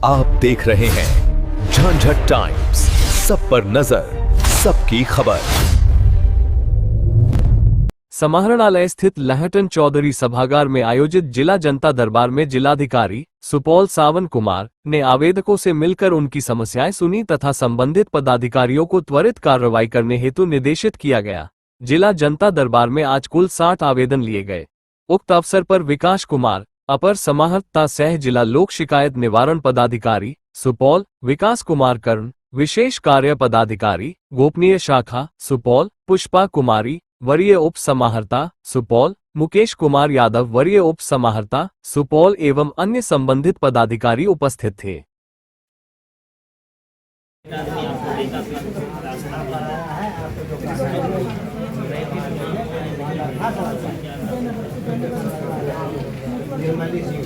आप देख रहे हैं झंझट टाइम्स, सब पर नजर, सबकी खबर। समाहरणालय स्थित लहटन चौधरी सभागार में आयोजित जिला जनता दरबार में जिलाधिकारी सुपौल सावन कुमार ने आवेदकों से मिलकर उनकी समस्याएं सुनी तथा संबंधित पदाधिकारियों को त्वरित कार्रवाई करने हेतु निर्देशित किया गया। जिला जनता दरबार में आज कुल 60 आवेदन लिए गए। उक्त अवसर पर विकास कुमार, अपर समाहर्ता सह जिला लोक शिकायत निवारण पदाधिकारी सुपौल, विकास कुमार कर्ण, विशेष कार्य पदाधिकारी गोपनीय शाखा सुपौल, पुष्पा कुमारी वरीय उप समाहर्ता सुपौल, मुकेश कुमार यादव वरीय उप समाहर्ता सुपौल एवं अन्य संबंधित पदाधिकारी उपस्थित थे। निर्मली जी